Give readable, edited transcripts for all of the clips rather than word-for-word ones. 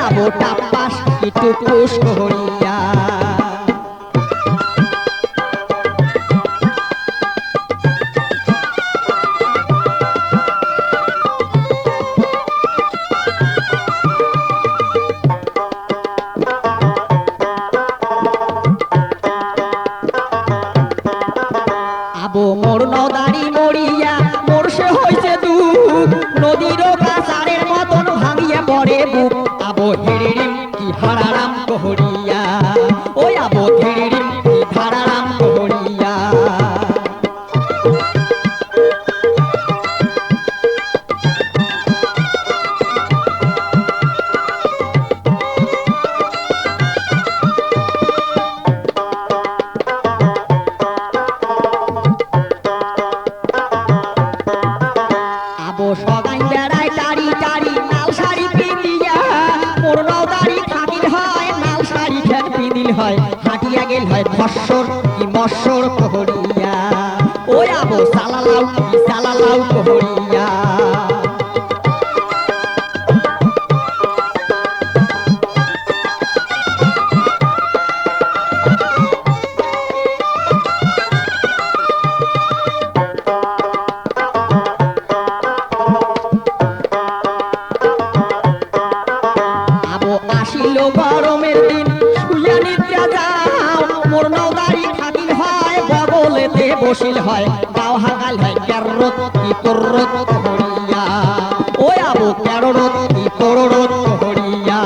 আবো টাপাস একটু পুষ করিয়া আবো মোর নদারি মরিয়া মোর সে হইছে দুঃখ নদীর কাছারের মতন ভাঙিয়া পড়ে বুক আবো হেরিরিম কি হারারাম কহরিয়া ওই আবো হেরিরিম কি হারারাম কহরিয়া আবো সগাই বেড়ায় টারি টারি লাল শাড়ি পিন্দিয়া মোর নদারি থাকিল হয় লাল শাড়ি খেন পিন্দিল হয় হাঁটিয়া গেল হয় ধর্ষর কি মৎসর কহরিয়া ওই আবো সালালাউ কহরিয়া আবো আসিল গরমের দিন শুইয়া নিদ্রা যাও মোর নদারি থাকিল হয় বগলেতে বসিল হয় গাও হাগাল হয় ক্যাররত কি কররত কহরিয়া ওই আবো ক্যাররত কি কররত কহরিয়া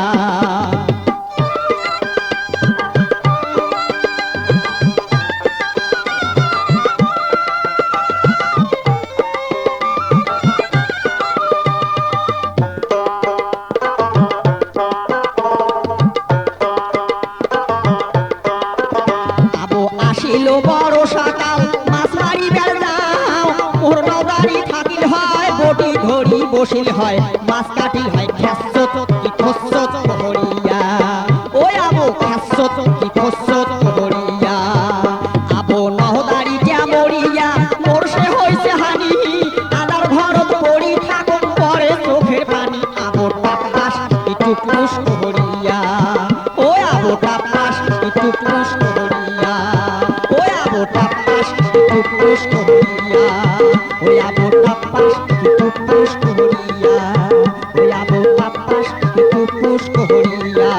আবো আসিল বড় সকাল মাছ মারিবার যাও মোর নদারি থাকিল হয় বটি ধরি বসিল হয় মাছ কাটিল হয় খেসত কি খসত কহরিয়া ওই আবো খেসত কি খসত কহরিয়া আবো নহদারি যা মরিয়া মোর সে হইছে হানি আদার ঘরত পড়ি থাকুন পরে চোখের পানি আবো টাপাস একটু পুষ কহরিয়া ওই আবো টাপাস একটু পুষ কহরিয়া ওই আবো টাপাস একটু পুষ কহরিয়া ওই আবো টাপাস একটু পুষ কহরিয়া ওই আবো টাপাস একটু পুষ কহরিয়া